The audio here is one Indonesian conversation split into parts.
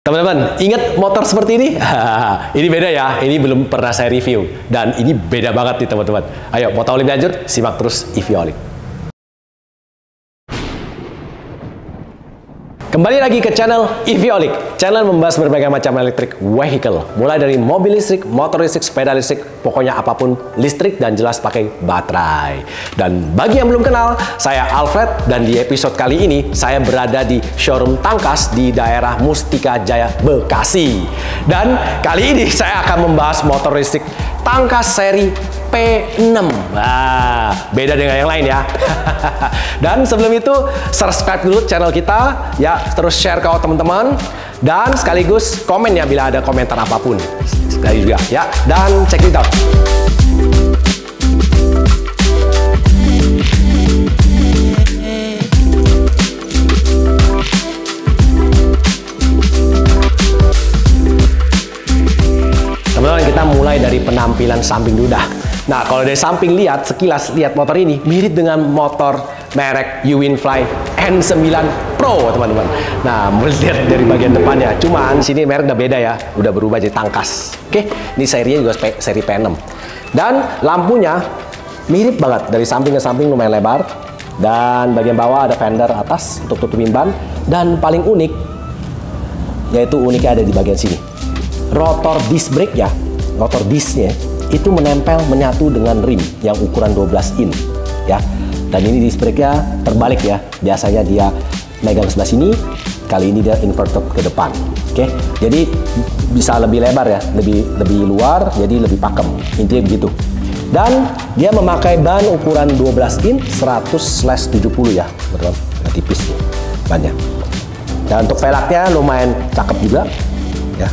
Teman-teman, ingat motor seperti ini? Ini beda ya, ini belum pernah saya review. Dan ini beda banget nih teman-teman. Ayo, mau tahu lebih lanjut? Simak terus EVOLIC. Kembali lagi ke channel EVOLIC. Channel membahas berbagai macam electric vehicle. Mulai dari mobil listrik, motor listrik, sepeda listrik, pokoknya apapun listrik dan jelas pakai baterai. Dan bagi yang belum kenal, saya Alfred dan di episode kali ini saya berada di showroom Tangkas di daerah Mustika Jaya, Bekasi. Dan kali ini saya akan membahas motor listrik Tangkas seri P6. Nah, beda dengan yang lain ya. Dan sebelum itu, subscribe dulu channel kita ya, terus share ke teman-teman dan sekaligus komen ya bila ada komentar apapun. Sekali juga ya. Dan check it out. Teman-teman, kita mulai dari penampilan samping dulu dah. Nah, kalau dari samping lihat, sekilas lihat motor ini mirip dengan motor merek Uwinfly N9 Pro, teman-teman. Nah, melihat dari bagian depannya, cuman sini merek udah beda ya, udah berubah jadi Tangkas. Oke, ini serinya juga seri P6. Dan lampunya mirip banget, dari samping ke samping lumayan lebar. Dan bagian bawah ada fender atas untuk tutupin ban. Dan paling unik, yaitu uniknya ada di bagian sini. Rotor disc brake ya, rotor discnya itu menempel menyatu dengan rim yang ukuran 12 in ya. Dan ini disc brake-nya terbalik ya. Biasanya dia megang sebelah sini, kali ini dia inverted ke depan. Oke. Jadi bisa lebih lebar ya, lebih luar, jadi lebih pakem. Intinya begitu. Dan dia memakai ban ukuran 12 in 100/70 ya, betul. Agak tipis nih bannya. Dan untuk velgnya lumayan cakep juga ya.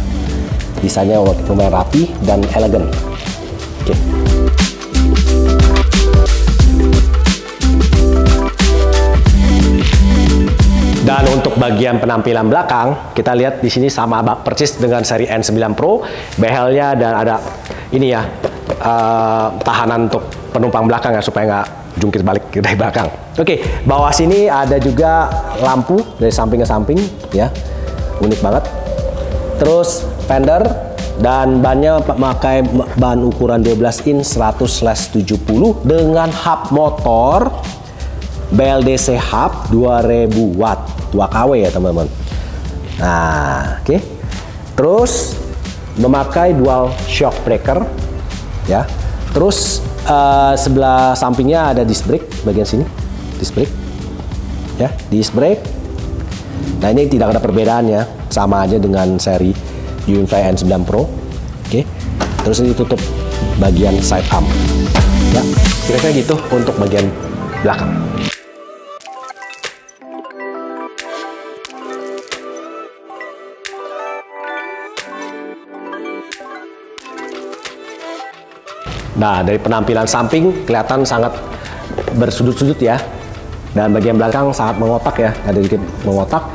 Desainnya lumayan rapi dan elegan. Oke. Dan untuk bagian penampilan belakang, kita lihat di sini sama persis dengan seri N9 Pro, behelnya dan ada ini ya, tahanan untuk penumpang belakang ya, supaya nggak jungkir balik dari belakang. Oke, bawah sini ada juga lampu dari samping ke samping ya, unik banget. Terus fender dan bannya pakai ban ukuran 12 in 100/70 dengan hub motor BLDC hub 2000 watt 2 kW ya teman-teman. Nah, oke. Terus memakai dual shock breaker ya. Terus sebelah sampingnya ada disc brake bagian sini, disc brake ya, disc brake. Nah, ini tidak ada perbedaannya, sama aja dengan seri Uwinfly N9 Pro. Oke. Terus ini tutup bagian side arm. Ya, kira-kira gitu untuk bagian belakang. Nah, dari penampilan samping kelihatan sangat bersudut-sudut ya. Dan bagian belakang sangat mengotak ya, ada sedikit mengotak.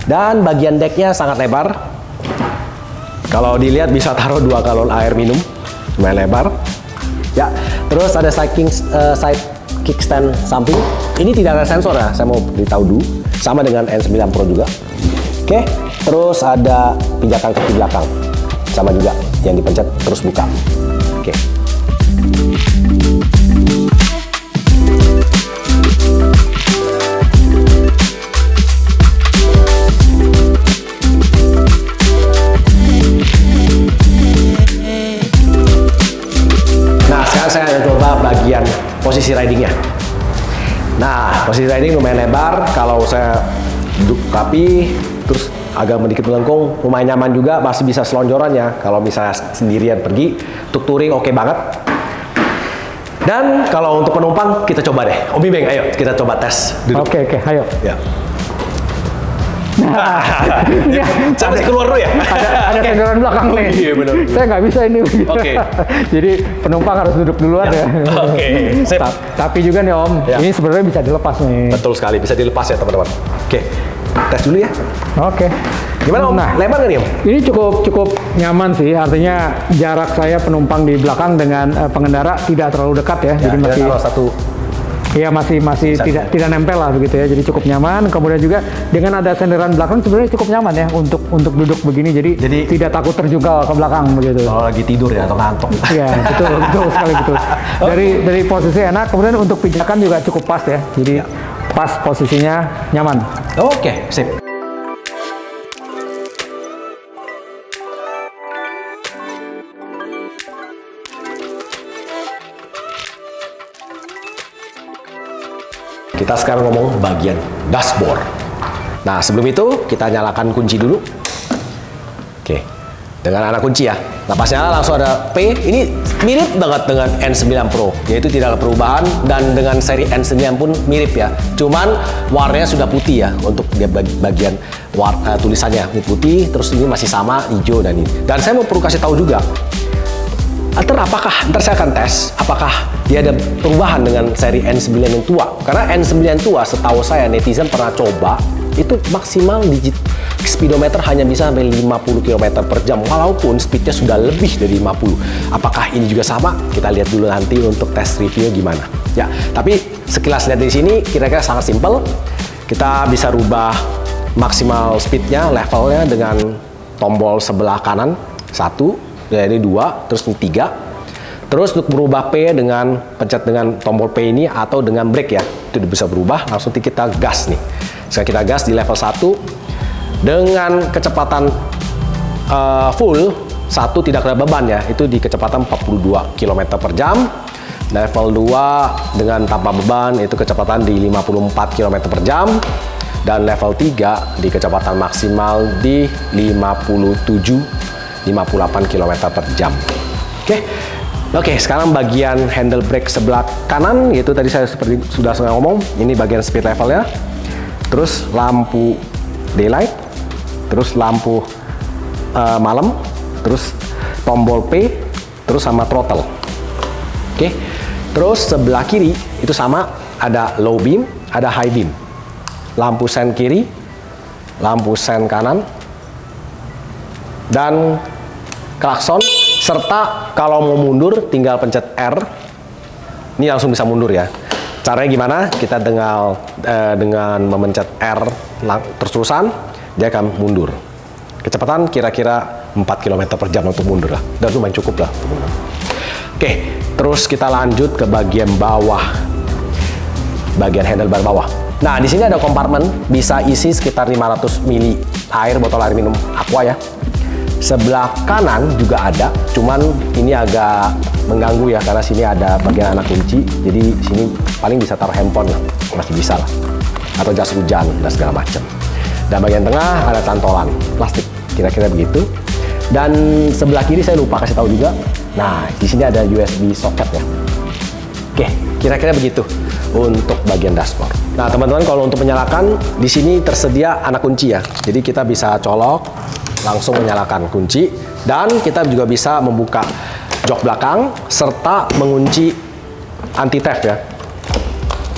Dan bagian decknya sangat lebar. Kalau dilihat bisa taruh 2 galon air minum, lumayan lebar. Ya, terus ada side kickstand samping. Ini tidak ada sensor ya, saya mau beritahu dulu. Sama dengan N9 Pro juga. Oke, terus ada pijakan kaki belakang. Sama juga, yang dipencet terus buka. Oke. Saya akan coba bagian posisi ridingnya. Nah, posisi riding lumayan lebar. Kalau saya duduk rapi, terus agak sedikit melengkung, lumayan nyaman juga. Masih bisa selonjoran ya. Kalau misalnya sendirian pergi, untuk touring oke banget. Dan kalau untuk penumpang, kita coba deh. Om Beng, ayo kita coba tes duduk. Oke, ayo. Ya. Sampai keluar dulu ya? Ada kendaraan belakang nih. Iya benar. Saya nggak bisa ini. Oke. Jadi penumpang harus duduk duluan ya. Oke. Tapi juga nih Om, ya, ini sebenarnya bisa dilepas nih. Betul sekali, bisa dilepas ya teman-teman. Oke, tes dulu ya. Oke. Gimana Om? Nah, lebar nggak nih Om? Ini cukup nyaman sih, artinya jarak saya penumpang di belakang dengan pengendara tidak terlalu dekat ya. Jadi masih satu Iya, masih tidak nempel lah begitu ya. Jadi cukup nyaman. Kemudian juga dengan ada senderan belakang sebenarnya cukup nyaman ya untuk duduk begini. Jadi tidak takut terjungkal ke belakang begitu. Kalau lagi tidur ya atau ngantuk. Iya, betul sekali betul. Dari posisi enak, kemudian untuk pijakan juga cukup pas ya. Jadi pas posisinya nyaman. Oke, sip. Kita sekarang ngomong bagian dashboard. Nah, sebelum itu kita nyalakan kunci dulu. Oke, dengan anak kunci ya. Nah, pas nyala langsung ada P. Ini mirip banget dengan N9 Pro, yaitu tidak ada perubahan, dan dengan seri N9 pun mirip ya. Cuman warnanya sudah putih ya untuk dia bagian tulisannya ini putih, terus ini masih sama hijau dan ini. Dan saya mau perlu kasih tahu juga. Ntar saya akan tes apakah dia ada perubahan dengan seri N9 yang tua. Karena N9 tua setahu saya netizen pernah coba itu maksimal digit speedometer hanya bisa sampai 50 km per jam walaupun speednya sudah lebih dari 50. Apakah ini juga sama? Kita lihat dulu nanti untuk tes review gimana. Ya, tapi sekilas lihat dari sini kira-kira sangat simpel. Kita bisa rubah maksimal speednya, levelnya dengan tombol sebelah kanan 1. Ya, ini 2, terus ini 3. Terus untuk berubah P dengan pencet dengan tombol P ini atau dengan brake ya, itu bisa berubah. Langsung kita gas nih. Sekarang kita gas di level 1 dengan kecepatan full 1 tidak ada beban ya, itu di kecepatan 42 km per jam. Level 2 dengan tanpa beban itu kecepatan di 54 km per jam. Dan level 3 di kecepatan maksimal di 58 km per jam. Oke, sekarang bagian handle brake sebelah kanan, yaitu tadi saya seperti sudah ngomong, ini bagian speed levelnya. Terus lampu daylight, terus lampu malam, terus tombol P, terus sama throttle. Oke, terus sebelah kiri itu sama, ada low beam, ada high beam. Lampu sen kiri, lampu sen kanan, dan klakson, serta kalau mau mundur tinggal pencet R. Ini langsung bisa mundur ya. Caranya gimana? Kita dengan memencet R terus-terusan, dia akan mundur. Kecepatan kira-kira 4 km per jam untuk mundur lah. Dan lumayan cukup lah. Oke, terus kita lanjut ke bagian bawah. Bagian handlebar bawah. Nah, di sini ada kompartemen, bisa isi sekitar 500 ml air, botol air minum aqua ya. Sebelah kanan juga ada, cuman ini agak mengganggu ya karena sini ada bagian anak kunci. Jadi sini paling bisa taruh handphone lah, masih bisa lah, atau jas hujan dan segala macam. Dan bagian tengah ada cantolan plastik, kira-kira begitu. Dan sebelah kiri saya lupa kasih tahu juga. Nah, di sini ada USB socketnya. Oke, kira-kira begitu untuk bagian dashboard. Nah, teman-teman, kalau untuk menyalakan di sini tersedia anak kunci ya. Jadi kita bisa colok langsung menyalakan kunci, dan kita juga bisa membuka jok belakang serta mengunci anti theft ya.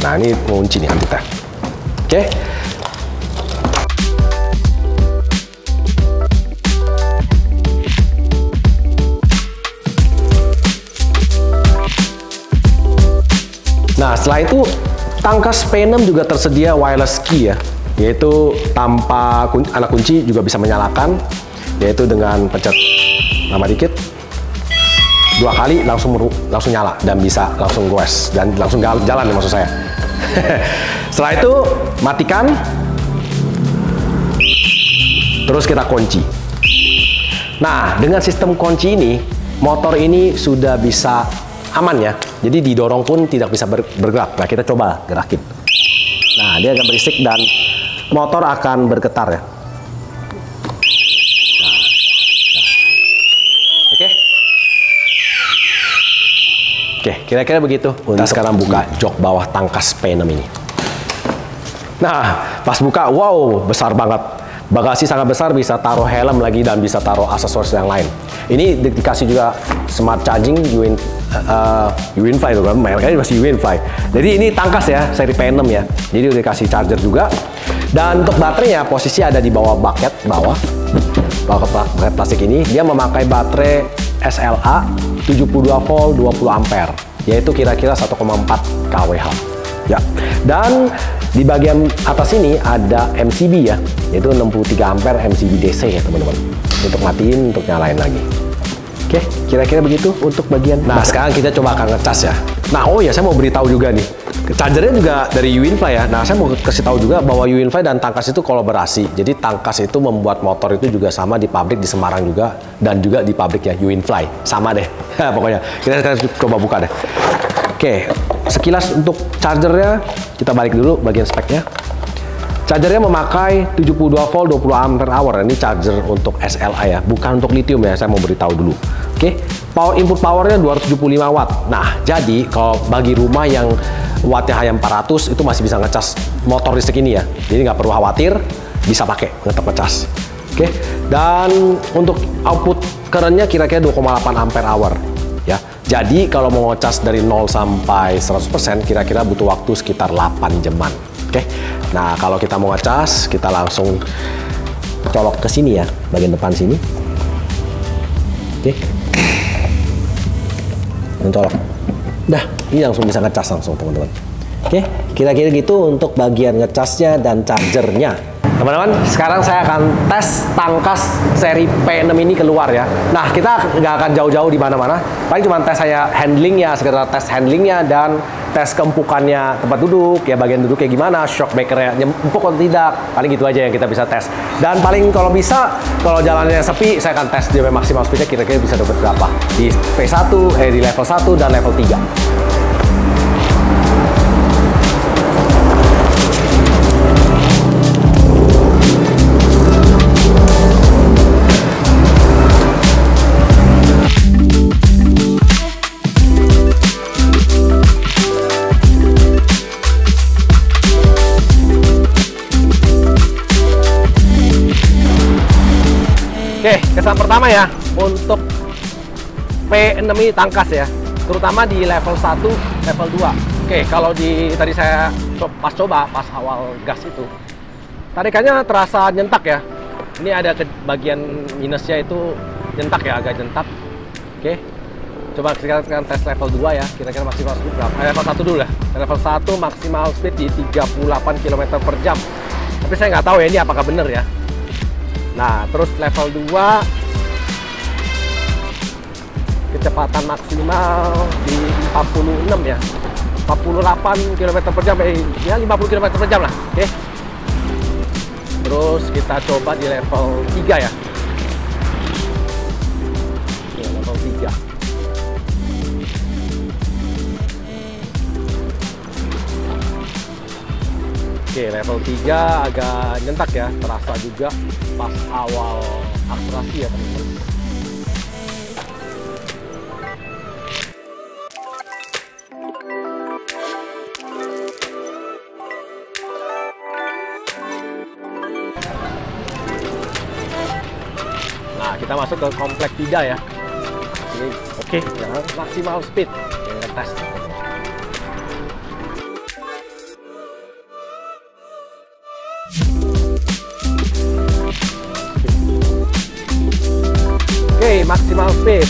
Nah, ini mengunci nih anti theft. Oke. Nah, setelah itu tangkas P6 juga tersedia wireless key ya, yaitu tanpa anak kunci juga bisa menyalakan, yaitu dengan pencet nama dikit 2 kali langsung nyala dan bisa langsung goes dan langsung jalan ya maksud saya. Setelah itu matikan, terus kita kunci. Nah, dengan sistem kunci ini motor ini sudah bisa aman ya, jadi didorong pun tidak bisa bergerak. Nah, kita coba gerakin. Nah, dia akan berisik dan motor akan bergetar ya. Nah. Oke, kira-kira begitu. Kita sekarang buka jok bawah tangkas P6 ini. Nah, pas buka, wow, besar banget. Bagasi sangat besar, bisa taruh helm lagi dan bisa taruh aksesoris yang lain. Ini dikasih juga smart charging UWinFly tuh kan, mereknya masih UWinFly. Jadi ini tangkas ya, seri P6 ya. Jadi udah dikasih charger juga. Dan untuk baterainya posisi ada di bawah bucket bucket plastik ini. Dia memakai baterai SLA 72 volt 20 ampere, yaitu kira-kira 1,4 kWh. Ya. Dan di bagian atas ini ada MCB ya, yaitu 63 ampere MCB DC ya teman-teman. Untuk matiin, untuk nyalain lagi. Oke, kira-kira begitu untuk bagian. Nah, sekarang kita coba akan ngecas ya. Nah, oh ya, saya mau beritahu juga nih. Chargernya juga dari Uwinfly ya. Nah, saya mau kasih tahu juga bahwa Uwinfly dan Tangkas itu kolaborasi. Jadi Tangkas itu membuat motor itu juga sama di pabrik di Semarang juga, dan juga di pabriknya Uwinfly. Sama deh. Pokoknya kita coba buka deh. Oke, sekilas untuk chargernya kita balik dulu bagian speknya. Chargernya memakai 72 volt 20 ampere hour. Ini charger untuk SLA ya, bukan untuk lithium ya. Saya mau beritahu dulu. Oke, input powernya 275 watt. Nah, jadi kalau bagi rumah yang wattnya hanya 400 itu masih bisa ngecas motor listrik ini ya. Jadi nggak perlu khawatir, bisa pakai tetap ngecas. Oke, dan untuk output currentnya kira-kira 2,8 ampere hour ya. Jadi kalau mau ngecas dari 0 sampai 100% kira-kira butuh waktu sekitar 8 jaman. Oke, nah kalau kita mau ngecas, kita langsung colok ke sini ya, bagian depan sini. Oke, mencolok. Dah, ini langsung bisa ngecas langsung teman-teman. Oke, kira-kira gitu untuk bagian ngecasnya dan chargernya. Teman-teman, sekarang saya akan tes Tangkas seri P6 ini keluar ya. Nah, kita nggak akan jauh-jauh di mana-mana. Paling cuma tes saya handlingnya, sekedar tes handlingnya dan tes keempukannya tempat duduk, ya bagian duduk kayak gimana, shock breakernya empuk atau tidak. Paling gitu aja yang kita bisa tes. Dan paling kalau bisa, kalau jalannya sepi, saya akan tes dia maksimal speednya kira-kira bisa dapat berapa. Di P1, di level 1 dan level 3. Oke, kesan pertama ya untuk P6 ini Tangkas ya, terutama di level 1, level 2. Oke, kalau tadi saya pas awal gas itu, tarikannya terasa nyentak ya. Ini ada bagian minusnya itu nyentak ya, agak nyentak. Oke, coba sekarang tes level 2 ya, kira-kira maksimal speed berapa? Level 1 dulu ya. Level 1 maksimal speed di 38 km per jam. Tapi saya nggak tahu ya ini apakah benar ya. Nah, terus level 2 kecepatan maksimal di 46 ya. 48 km per jam, ya 50 km per jam lah. Oke. Terus kita coba di level 3 ya. Oke, level 3. Oke, level 3 agak nyentak ya, terasa juga pas awal akselerasi ya teman-teman. Nah, kita masuk ke komplek 3 ya. Ini oke, jangan maksimal speed. Kita tes. Oke, maksimal speed.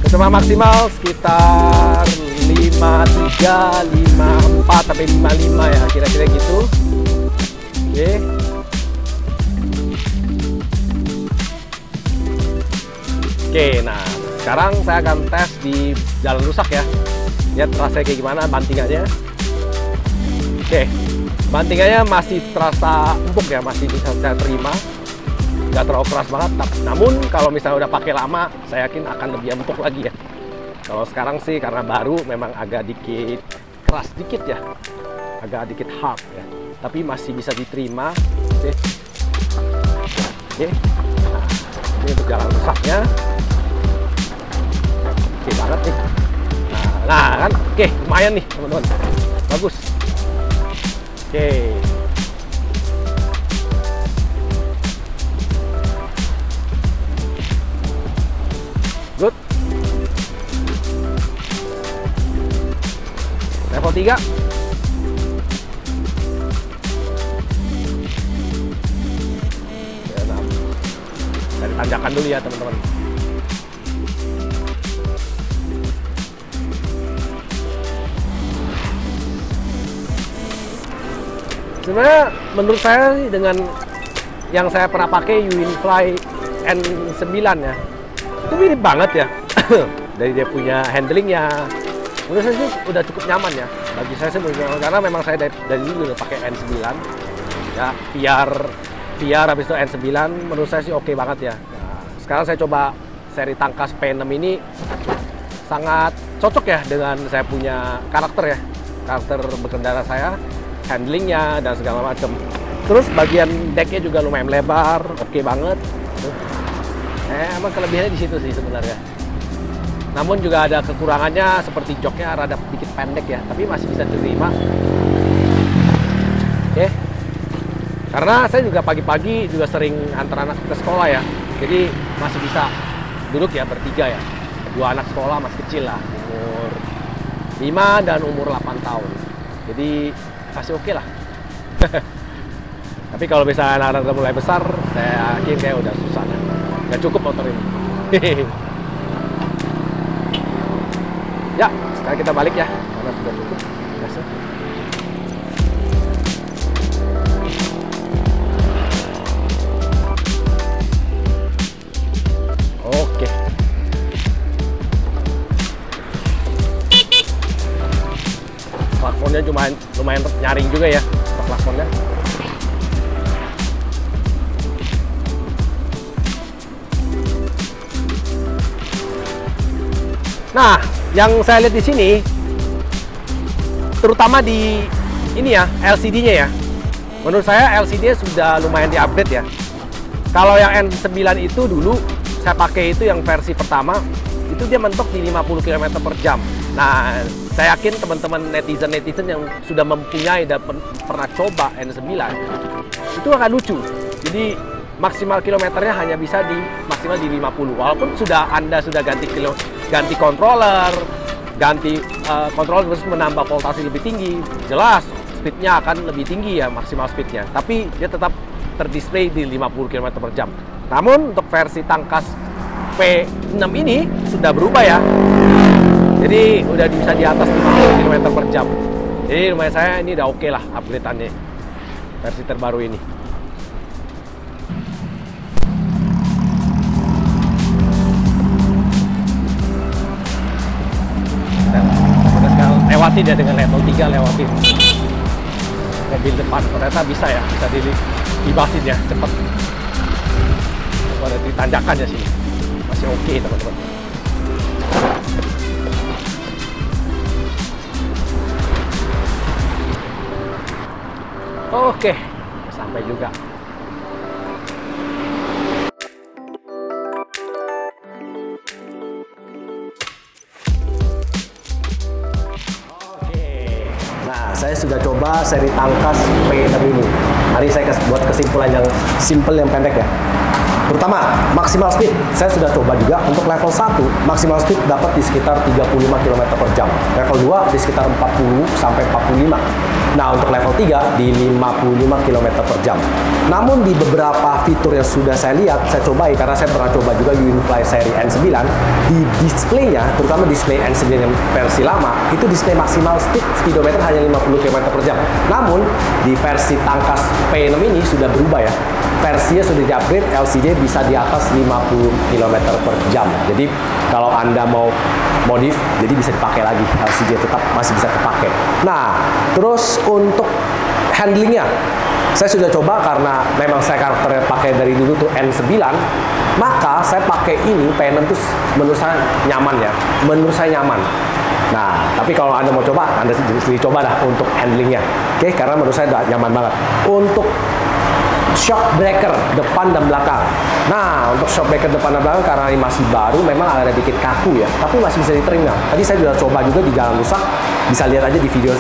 Kecepatan maksimal sekitar 53, 54 sampai 55 ya, kira-kira gitu. Oke. Oke, nah sekarang saya akan tes di jalan rusak ya. Lihat rasanya kayak gimana bantingannya. Oke, bantingannya masih terasa empuk ya, masih bisa saya terima. Nggak terlalu keras banget, namun kalau misalnya udah pakai lama, saya yakin akan lebih empuk lagi ya. Kalau sekarang sih karena baru memang agak dikit keras dikit ya, agak dikit hard ya, tapi masih bisa diterima. Oke. Nah, ini untuk jalan rusaknya, oke banget nih. Nah kan, oke lumayan nih teman-teman, bagus. Oke. Good. Level 3. Dari tanjakan dulu ya teman-teman. Sebenarnya menurut saya sih dengan yang saya pernah pakai Uwinfly N9 ya, itu mirip banget ya. Dari dia punya handlingnya, menurut saya sih udah cukup nyaman ya. Bagi saya sih karena memang saya dari dulu udah pakai N9 ya, VR habis itu N9 menurut saya sih oke banget ya. Nah, sekarang saya coba seri Tangkas P6 ini sangat cocok ya dengan saya punya karakter ya, karakter berkendara saya, handlingnya dan segala macam. Terus bagian decknya juga lumayan lebar, oke banget. Emang kelebihannya di situ sih sebenarnya. Namun juga ada kekurangannya seperti joknya rada dikit pendek ya, tapi masih bisa diterima. Oke. Karena saya juga pagi-pagi juga sering antar anak ke sekolah ya, jadi masih bisa duduk ya bertiga ya. 2 anak sekolah masih kecil lah, umur 5 dan umur 8 tahun. Jadi masih oke lah. Tapi kalau misalnya anak-anak udah mulai besar, saya yakin kayak udah susah. Nggak cukup motor ini. Ya, sekarang kita balik ya, karena sudah cukup. Biasa. Oke. Klaksonnya lumayan nyaring juga ya, klaksonnya. Nah, yang saya lihat di sini, terutama di ini ya, LCD-nya ya. Menurut saya LCD-nya sudah lumayan di-upgrade ya. Kalau yang N9 itu dulu saya pakai itu yang versi pertama, itu dia mentok di 50 km per jam. Nah, saya yakin teman-teman netizen yang sudah mempunyai dan pernah coba N9, itu akan lucu. Jadi maksimal kilometernya hanya bisa maksimal di 50. Walaupun Anda sudah ganti controller, controller terus menambah voltasi lebih tinggi, jelas speednya akan lebih tinggi ya, maksimal speednya. Tapi dia tetap terdisplay di 50 km per jam. Namun untuk versi Tangkas P6 ini sudah berubah ya. Jadi udah bisa di atas 50 km per jam. Jadi lumayan saya ini udah oke lah upgrade-annya versi terbaru ini. Lewati dia dengan level 3, lewatin mobil depan, ternyata bisa ya, bisa dibasin ya, cepet. Ada di tanjakan ya sini, masih oke teman-teman. Oke, sampai juga. Saya sudah coba seri Tangkas P6 ini. Hari saya buat kesimpulan yang simple, yang pendek ya. Terutama maksimal speed, saya sudah coba juga untuk level 1, maksimal speed dapat di sekitar 35 km per jam. Level 2 di sekitar 40 sampai 45. Nah, untuk level 3 di 55 km per jam. Namun di beberapa fitur yang sudah saya lihat, saya cobai karena saya pernah coba juga Uwinfly seri N9, di displaynya, terutama display N9 yang versi lama, itu display maksimal speedometer hanya 50 km per jam. Namun di versi Tangkas P6 ini sudah berubah ya. Versinya sudah di-upgrade, LCD bisa di atas 50 km per jam. Jadi kalau Anda mau modif, jadi bisa dipakai lagi, LCD tetap masih bisa dipakai. Nah, terus untuk handlingnya, saya sudah coba karena memang saya karakternya pakai dari dulu tuh N9, maka saya pakai ini P6 tuh menurut saya nyaman ya, menurut saya nyaman. Nah, tapi kalau Anda mau coba, Anda sendiri coba dah untuk handlingnya, oke? Karena menurut saya udah nyaman banget. Untuk shock breaker depan dan belakang. Nah, untuk shock breaker depan dan belakang karena ini masih baru, memang ada dikit kaku ya, tapi masih bisa diterima. Tadi saya sudah coba juga di jalan rusak, bisa lihat aja di video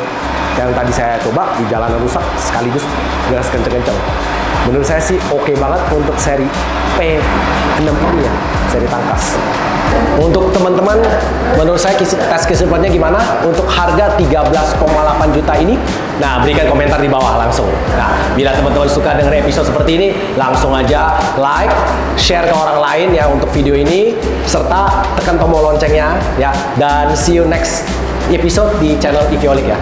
yang tadi saya coba di jalanan rusak, sekaligus gas kenceng-kenceng. Menurut saya sih oke banget untuk seri P6 ini ya, seri Tangkas. Untuk teman-teman, menurut saya tes kesimpulannya gimana? Untuk harga 13,8 juta ini, nah berikan komentar di bawah langsung. Nah, bila teman-teman suka dengan episode seperti ini, langsung aja like, share ke orang lain ya untuk video ini, serta tekan tombol loncengnya ya. Dan see you next episode di channel Iviolik ya.